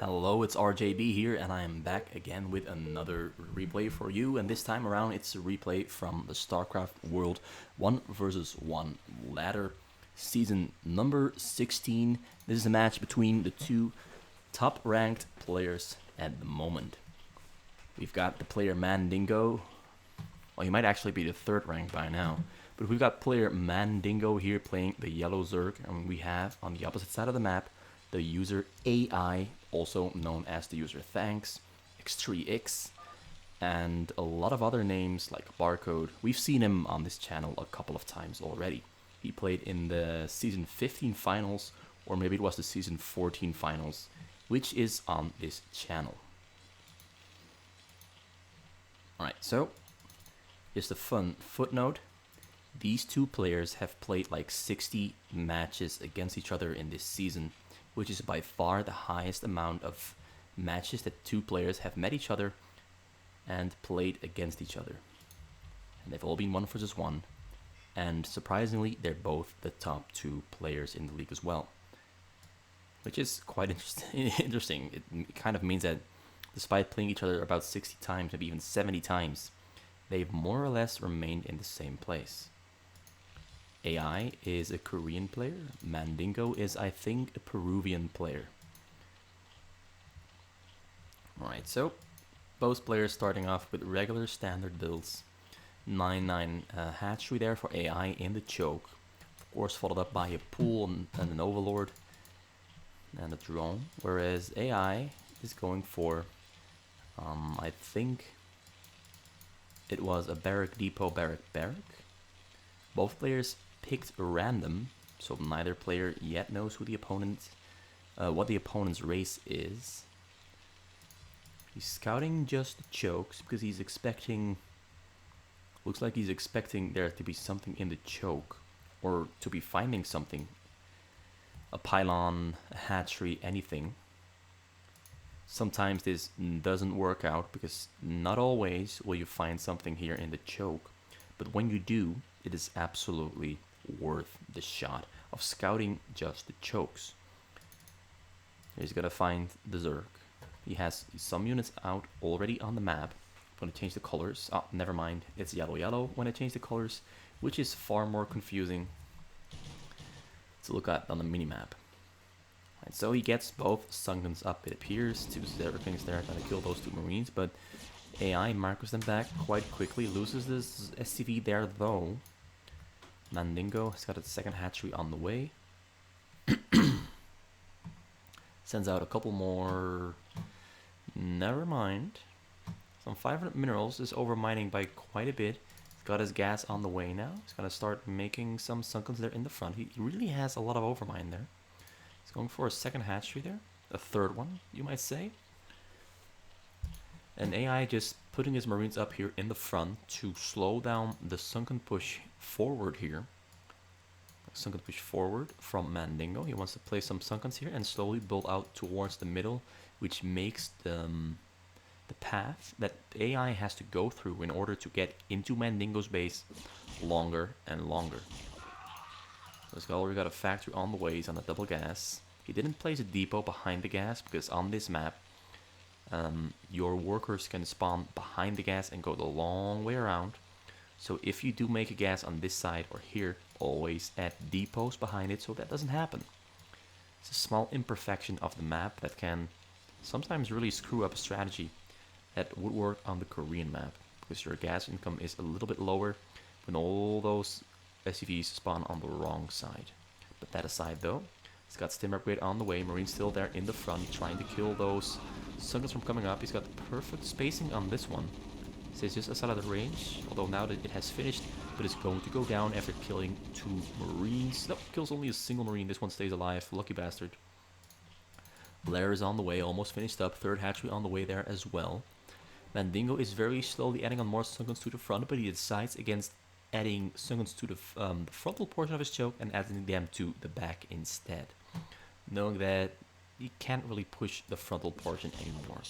Hello, it's RJB here, and I am back again with another replay for you. And this time around, it's a replay from the Starcraft World 1 vs 1 ladder, season number 16. This is a match between the two top ranked players at the moment. We've got the player Mandingo. Well, he might actually be the third rank by now. But we've got player Mandingo here playing the yellow Zerg, and we have on the opposite side of the map the user AI, also known as the user Thanks, X3X, and a lot of other names like Barcode. We've seen him on this channel a couple of times already. He played in the season 15 finals, or maybe it was the season 14 finals, which is on this channel. Alright, so just a fun footnote. These two players have played like 60 matches against each other in this season, which is by far the highest amount of matches that two players have met each other and played against each other. And they've all been 1 vs 1, and surprisingly, they're both the top 2 players in the league as well. Which is quite interesting. It kind of means that despite playing each other about 60 times, maybe even 70 times, they've more or less remained in the same place. AI is a Korean player. Mandingo is, I think, a Peruvian player. Alright, so both players starting off with regular standard builds. 9-9 hatchery there for AI in the choke. Of course, followed up by a pool and an overlord and a drone. Whereas AI is going for, I think it was a barrack depot, barrack. Both players picked random, so neither player yet knows who the opponent, what the opponent's race is. He's scouting just the chokes because he's expecting. Looks like he's expecting there to be something in the choke, or to be finding something. A pylon, a hatchery, anything. Sometimes this doesn't work out because not always will you find something here in the choke, but when you do, it is absolutely worth the shot of scouting just the chokes. He's gonna find the Zerg. He has some units out already on the map. I'm gonna change the colors. Oh, never mind. It's yellow when I change the colors, which is far more confusing to look at on the minimap. Right, so he gets both Sunkens up, it appears. 2 Zerglings there trying to kill those 2 Marines, but AI markers them back quite quickly. Loses this SCV there though. Mandingo has got its second hatchery on the way. Sends out a couple more. Never mind. Some 500 minerals is overmining by quite a bit. He's got his gas on the way now. He's gonna start making some Sunkens there in the front. He really has a lot of overmine there. He's going for a second hatchery there. A third one, you might say. And AI just putting his Marines up here in the front to slow down the sunken push forward here. Sunken push forward from Mandingo. He wants to play some Sunkens here and slowly build out towards the middle, which makes the path that AI has to go through in order to get into Mandingo's base longer and longer. So he's already got a factory on the way. He's on a double gas. He didn't place a depot behind the gas because on this map, your workers can spawn behind the gas and go the long way around. So if you do make a gas on this side or here, always add depots behind it so that doesn't happen. It's a small imperfection of the map that can sometimes really screw up a strategy that would work on the Korean map, because your gas income is a little bit lower when all those SCVs spawn on the wrong side. But that aside though, he's got stim upgrade on the way. Marine still there in the front trying to kill those Sunkens from coming up. He's got the perfect spacing on this one. Stays just outside of the range, although now that it has finished, but it's going to go down after killing 2 Marines. Nope, kills only a single Marine. This one stays alive. Lucky bastard. Blair is on the way, almost finished up. Third hatchery on the way there as well. Mandingo is very slowly adding on more Sunkens to the front, but he decides against adding Sunkens to the frontal portion of his choke and adding them to the back instead, knowing that you can't really push the frontal portion anymore.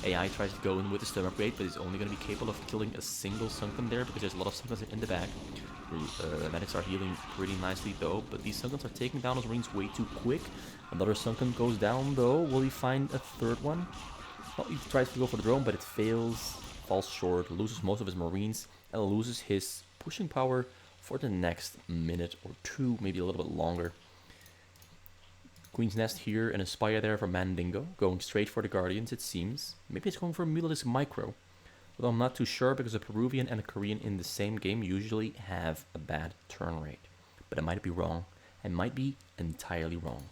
AI tries to go in with the stim upgrade, but he's only going to be capable of killing a single Sunken there because there's a lot of Sunkens in the back. Medics are healing pretty nicely though, but these Sunkens are taking down those Marines way too quick. Another Sunken goes down though. Will he find a third one? Well, he tries to go for the drone, but it fails, falls short, loses most of his Marines, and loses his pushing power for the next minute or two, maybe a little bit longer. Queen's Nest here and a Spire there for Mandingo, going straight for the Guardians it seems. Maybe it's going for a Multidisk Micro. Although I'm not too sure because a Peruvian and a Korean in the same game usually have a bad turn rate. But I might be wrong. I might be entirely wrong.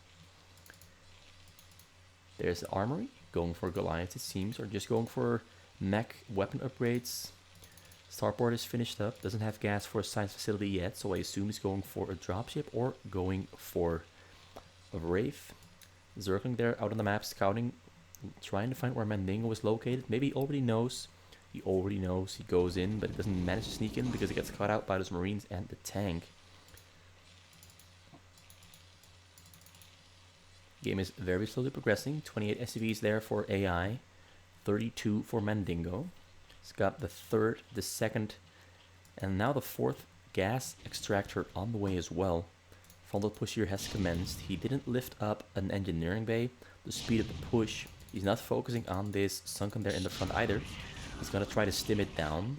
There's the Armory, going for Goliath it seems, or just going for mech weapon upgrades. Starport is finished up, doesn't have gas for a science facility yet, so I assume he's going for a dropship or going for a Wraith. Zergling there out on the map, scouting, trying to find where Mandingo is located. Maybe he already knows. He already knows. He goes in, but he doesn't manage to sneak in because he gets caught out by those Marines and the tank. Game is very slowly progressing. 28 SCVs there for AI, 32 for Mandingo. He's got the third, the second, and now the fourth gas extractor on the way as well. Frontal push here has commenced. He didn't lift up an engineering bay to speed up the push. He's not focusing on this Sunken there in the front either. He's going to try to stim it down.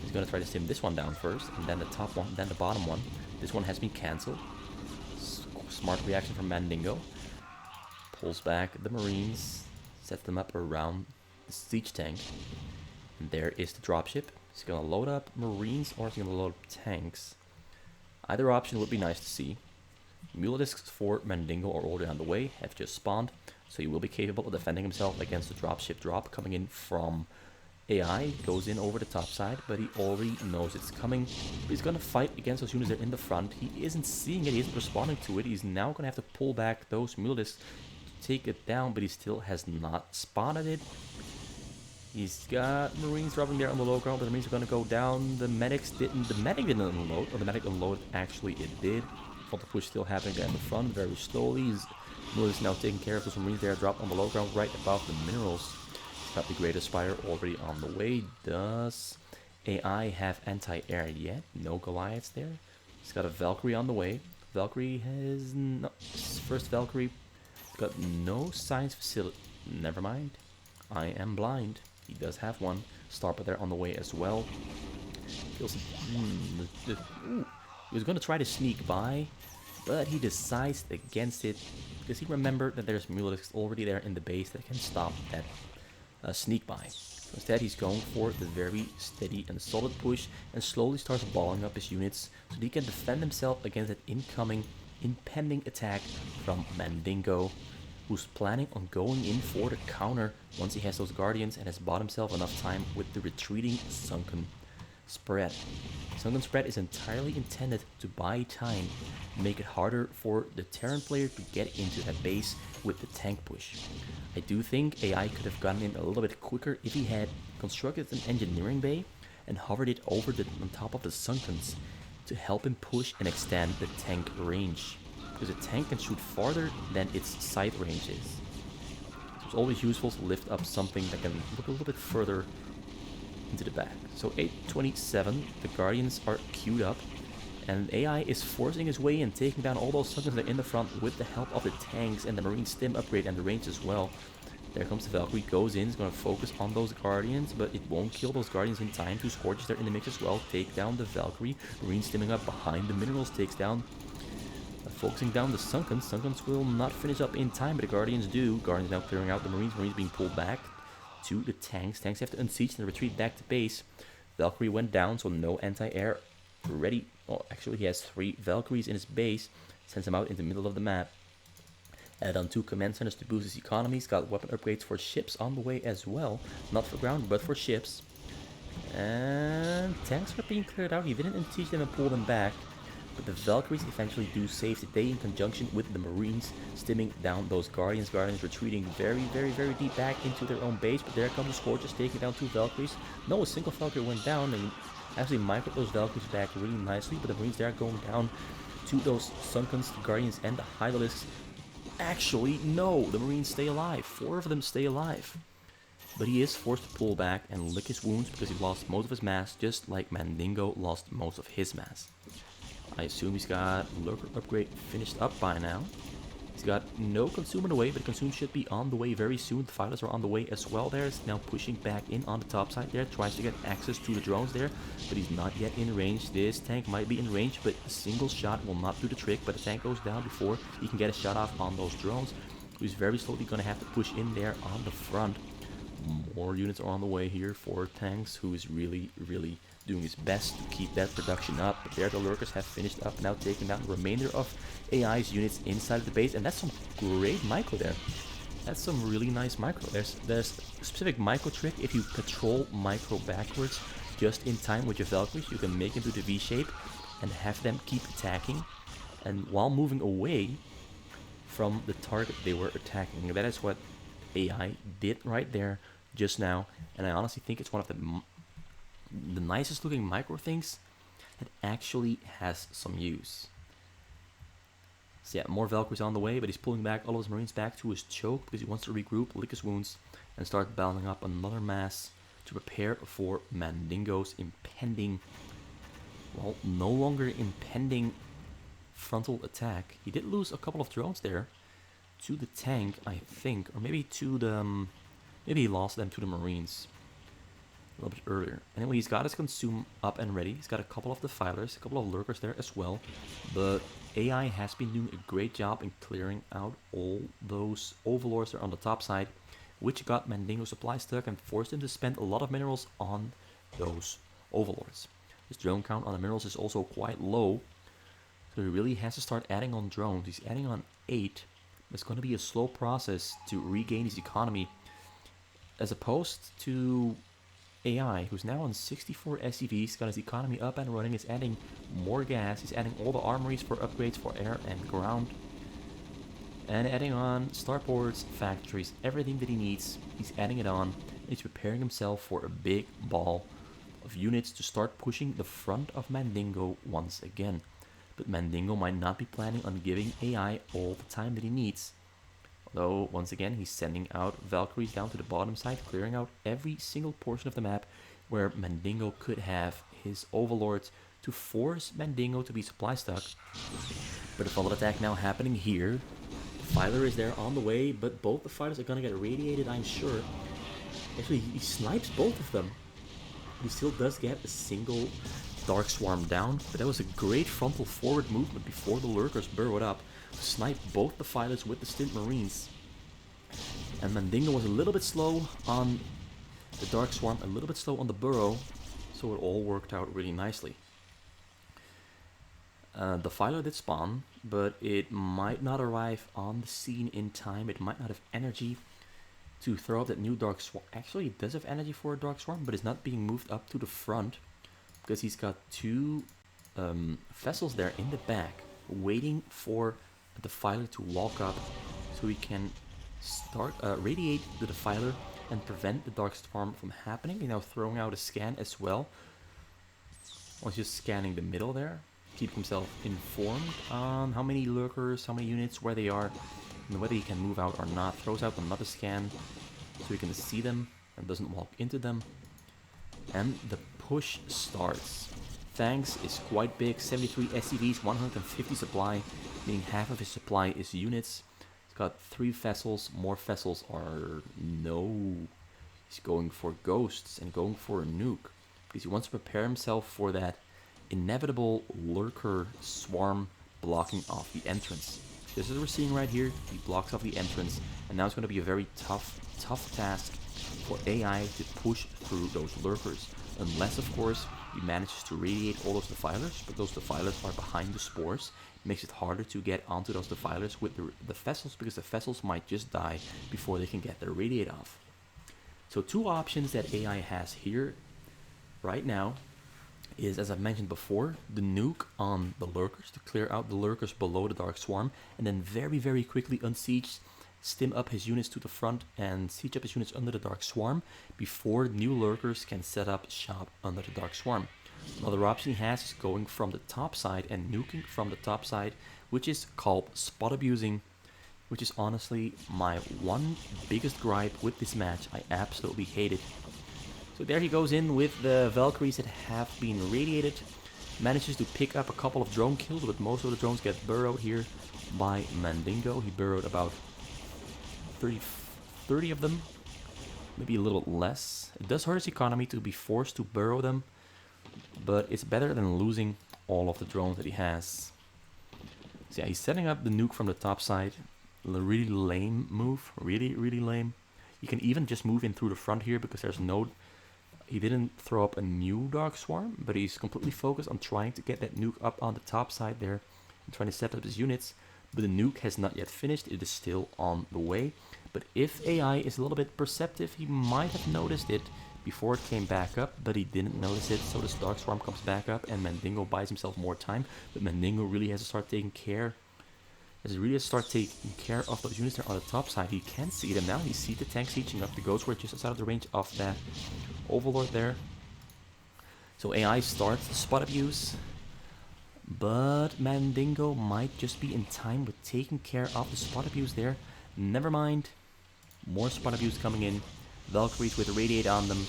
He's going to try to stim this one down first, and then the top one, then the bottom one. This one has been cancelled. Smart reaction from Mandingo. Pulls back the Marines, sets them up around the siege tank. And there is the dropship. He's going to load up Marines or he's going to load up tanks. Either option would be nice to see. Mulidiscs for Mandingo are already on the way, have just spawned, so he will be capable of defending himself against the dropship drop coming in from AI. Goes in over the top side, but he already knows it's coming. But he's going to fight against those units that are in the front. He isn't seeing it, he isn't responding to it. He's now going to have to pull back those Mulidiscs to take it down, but he still has not spotted it. He's got Marines dropping there on the low ground, but the Marines are going to go down. The medic didn't unload, or the medic unloaded, actually it did. Frontal push still happening there in the front, very slowly. He's now taking care of those Marines there, dropped on the low ground right above the minerals. He's got the Greater Spire already on the way. Does AI have anti-air yet? No Goliaths there. He's got a Valkyrie on the way. Valkyrie has no, first Valkyrie got no science facility. Never mind. I am blind. He does have one. Starport there on the way as well. Feels, he was going to try to sneak by, but he decides against it because he remembered that there's Mulidiscs already there in the base that can stop that sneak by. So instead, he's going for the very steady and solid push and slowly starts balling up his units so that he can defend himself against that impending attack from Mandingo, who's planning on going in for the counter once he has those Guardians and has bought himself enough time with the retreating Sunken spread. Sunken spread is entirely intended to buy time, make it harder for the Terran player to get into that base with the tank push. I do think AI could have gotten in a little bit quicker if he had constructed an engineering bay and hovered it over on top of the Sunkens to help him push and extend the tank range, because a tank can shoot farther than its sight range is. So it's always useful to lift up something that can look a little bit further into the back. So 827, the Guardians are queued up, and AI is forcing his way in, taking down all those Sunkens that are in the front with the help of the tanks and the Marine Stim upgrade and the range as well. There comes the Valkyrie, goes in, is going to focus on those Guardians, but it won't kill those Guardians in time. Two Scorches there in the mix as well, take down the Valkyrie. Marine Stimming up behind the minerals, takes down, focusing down the Sunkens. Sunkens will not finish up in time, but the Guardians do. Guardians now clearing out the Marines. Marines being pulled back to the tanks. Tanks have to unsiege and retreat back to base. Valkyrie went down, so no anti-air ready. Well, actually, he has 3 Valkyries in his base. Sends them out in the middle of the map. Add on 2 command centers to boost his economy. He's got weapon upgrades for ships on the way as well. Not for ground, but for ships. And tanks are being cleared out. He didn't unsiege them and pull them back. But the Valkyries eventually do save the day in conjunction with the Marines, stimming down those Guardians. Guardians retreating very, very, very deep back into their own base. But there come the Scorches, taking down 2 Valkyries. No, a single Valkyrie went down and actually microed those Valkyries back really nicely. But the Marines there going down to those Sunkens, the Guardians, and the Hydralisks. Actually, no, the Marines stay alive. 4 of them stay alive. but he is forced to pull back and lick his wounds because he lost most of his mass, just like Mandingo lost most of his mass. I assume he's got Lurker upgrade finished up by now. He's got no Consume on the way, but Consume should be on the way very soon. The fighters are on the way as well there. He's now pushing back in on the top side there. Tries to get access to the drones there, but he's not yet in range. This tank might be in range, but a single shot will not do the trick. But the tank goes down before he can get a shot off on those drones. He's very slowly going to have to push in there on the front. More units are on the way here for Tanks, who is really doing his best to keep that production up. But there the Lurkers have finished up, now taking down the remainder of AI's units inside of the base. And that's some great micro there. That's some really nice micro. There's a specific micro trick. If you control micro backwards just in time with your Valkyries, you can make them do the V shape and have them keep attacking. And while moving away from the target they were attacking. That is what AI did right there just now. And I honestly think it's one of the nicest looking micro things that actually has some use. So yeah, more Valkyries on the way, but he's pulling back all of his Marines back to his choke because he wants to regroup, lick his wounds, and start battling up another mass to prepare for Mandingo's impending, well, no longer impending frontal attack. He did lose a couple of drones there to the tank, I think, or maybe to the maybe he lost them to the Marines a little bit earlier. Anyway, he's got his Consume up and ready. He's got a couple of Defilers, a couple of Lurkers there as well. But AI has been doing a great job in clearing out all those Overlords there on the top side, which got Mandingo supply stuck and forced him to spend a lot of minerals on those Overlords. His drone count on the minerals is also quite low, so he really has to start adding on drones. He's adding on 8. It's going to be a slow process to regain his economy, as opposed to AI, who's now on 64 SCVs, got his economy up and running, is adding more gas, he's adding all the armories for upgrades for air and ground, and adding on starports, factories, everything that he needs, he's adding it on, and he's preparing himself for a big ball of units to start pushing the front of Mandingo once again. But Mandingo might not be planning on giving AI all the time that he needs. Although, once again, he's sending out Valkyries down to the bottom side, clearing out every single portion of the map where Mandingo could have his Overlords to force Mandingo to be supply stuck. But the frontal attack now happening here. Filer is there on the way, but both the fighters are going to get radiated, I'm sure. Actually, he snipes both of them. He still does get a single Dark Swarm down, but that was a great frontal forward movement before the Lurkers burrowed up to snipe both the fighters with the Stint Marines. And Mandingo was a little bit slow on the Dark Swarm, a little bit slow on the burrow, so it all worked out really nicely. The Filer did spawn, but it might not arrive on the scene in time. It might not have energy to throw up that new Dark Swarm. Actually, it does have energy for a Dark Swarm, but it's not being moved up to the front because he's got two vessels there in the back waiting for the Defiler to walk up so he can start radiate the Defiler and prevent the Dark Swarm from happening. He's now throwing out a scan as well. Well, he's just scanning the middle there, keep himself informed on how many Lurkers, how many units, where they are, and whether he can move out or not. Throws out another scan so he can see them and doesn't walk into them. And the push starts. Thanks is quite big, 73 SCVs, 150 supply, meaning half of his supply is units. He's got 3 vessels, more vessels are no. He's going for ghosts and going for a nuke because he wants to prepare himself for that inevitable Lurker swarm blocking off the entrance. This is what we're seeing right here. He blocks off the entrance, and now it's going to be a very tough task for AI to push through those Lurkers. Unless, of course, he manages to radiate all those Defilers, but those Defilers are behind the spores. It makes it harder to get onto those Defilers with the vessels, because the vessels might just die before they can get their radiate off. So 2 options that AI has here right now is, as I mentioned before, the nuke on the Lurkers to clear out the Lurkers below the Dark Swarm, and then very quickly unsiege, stim up his units to the front and siege up his units under the Dark Swarm before new Lurkers can set up shop under the Dark Swarm. Another option he has is going from the top side and nuking from the top side, which is called spot abusing. which is honestly my one biggest gripe with this match. I absolutely hate it. So there he goes in with the Valkyries that have been radiated. Manages to pick up a couple of drone kills, but most of the drones get burrowed here by Mandingo. He burrowed about 30 of them, maybe a little less. It does hurt his economy to be forced to burrow them, but it's better than losing all of the drones that he has. So yeah, he's setting up the nuke from the top side. A really lame move, really lame. You can even just move in through the front here because there's no... He didn't throw up a new Dark Swarm, but he's completely focused on trying to get that nuke up on the top side there and trying to set up his units. But the nuke has not yet finished, it is still on the way. But if AI is a little bit perceptive, he might have noticed it before it came back up, but he didn't notice it. So this Dark Swarm comes back up and Mandingo buys himself more time. But Mandingo really has to start taking care of those units there on the top side. He can see them now. He sees the tanks sieging up. The ghosts were just outside of the range of that Overlord there. So AI starts the spot abuse. But Mandingo might just be in time with taking care of the spot abuse there. Never mind. More spot abuse coming in. Valkyries with radiate on them.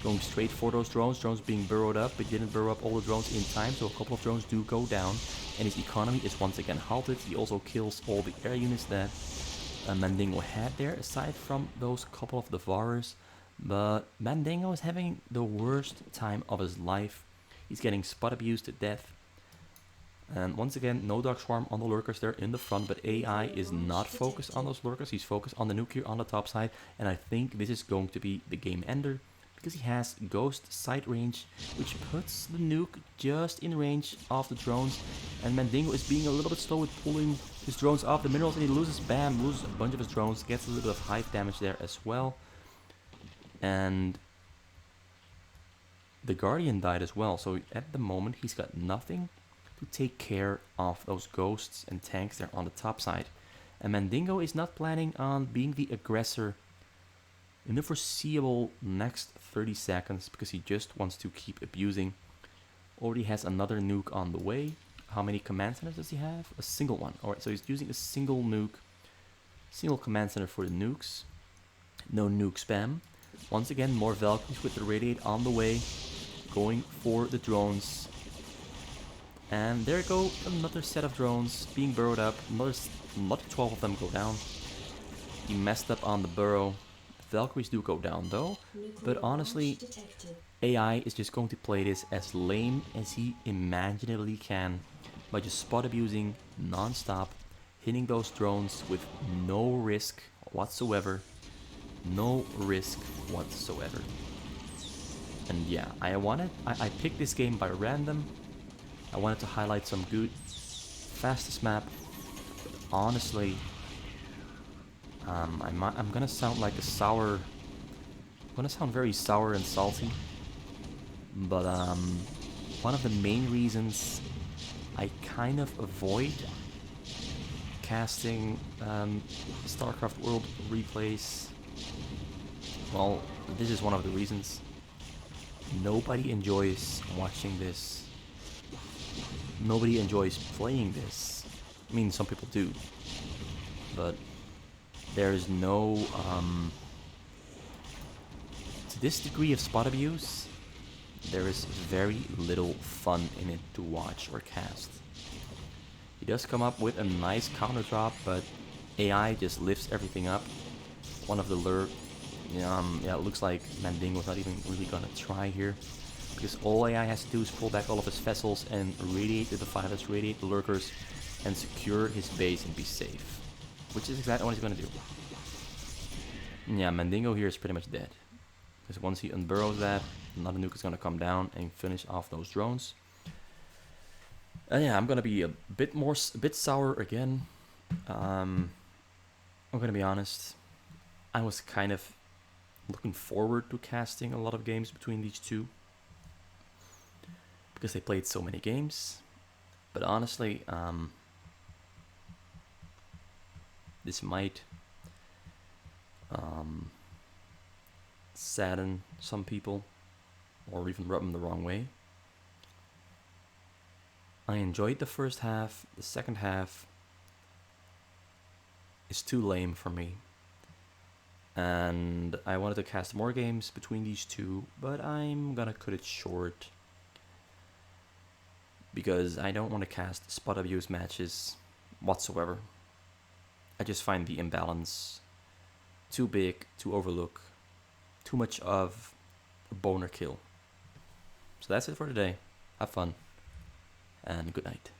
Going straight for those drones. Drones being burrowed up, but didn't burrow up all the drones in time. So a couple of drones do go down. And his economy is once again halted. He also kills all the air units that Mandingo had there, aside from those couple of Devourers. But Mandingo is having the worst time of his life. He's getting spot abused to death. And once again, no Dark Swarm on the lurkers there in the front, but AI is not focused on those lurkers. He's focused on the nuke here on the top side, and I think this is going to be the game ender because he has Ghost sight range, which puts the nuke just in range of the drones. And Mandingo is being a little bit slow with pulling his drones off the minerals, and he loses a bunch of his drones, gets a little bit of hive damage there as well. And the Guardian died as well, so at the moment he's got nothing to take care of those ghosts and tanks there on the top side. And Mandingo is not planning on being the aggressor in the foreseeable next 30 seconds because he just wants to keep abusing. Already has another nuke on the way. How many command centers does he have? A single one. Alright, so he's using a single nuke. Single command center for the nukes. No nuke spam. Once again, more Valkyries with the radiate on the way. Going for the drones. And there go another set of drones being burrowed up. Another 12 of them go down. He messed up on the burrow. Valkyries do go down though. But honestly, AI is just going to play this as lame as he imaginably can. By just spot abusing non-stop. Hitting those drones with no risk whatsoever. No risk whatsoever. And yeah, I picked this game by random. I wanted to highlight some good fastest map. But honestly, I'm gonna sound like a sour. I'm gonna sound very sour and salty. But one of the main reasons I kind of avoid casting Starcraft World replays. Well, this is one of the reasons. Nobody enjoys watching this. Nobody enjoys playing this. I mean, some people do. But there is no... to this degree of spot abuse, there is very little fun in it to watch or cast. He does come up with a nice counter drop, but AI just lifts everything up. One of the yeah, it looks like Mandingo's not even really gonna try here. Because all AI has to do is pull back all of his vessels and radiate the Defilers, radiate the Lurkers, and secure his base and be safe. Which is exactly what he's gonna do. Yeah, Mandingo here is pretty much dead. Because once he unburrows that, another nuke is gonna come down and finish off those drones. And yeah, I'm gonna be a bit sour again. I'm gonna be honest. I was kind of looking forward to casting a lot of games between these two. Because they played so many games. But honestly, this might sadden some people or even rub them the wrong way. I enjoyed the first half. The second half is too lame for me. And I wanted to cast more games between these two, but I'm gonna cut it short because I don't want to cast spot abuse matches whatsoever. I just find the imbalance too big to overlook, too much of a boner kill. So that's it for today. Have fun, and good night.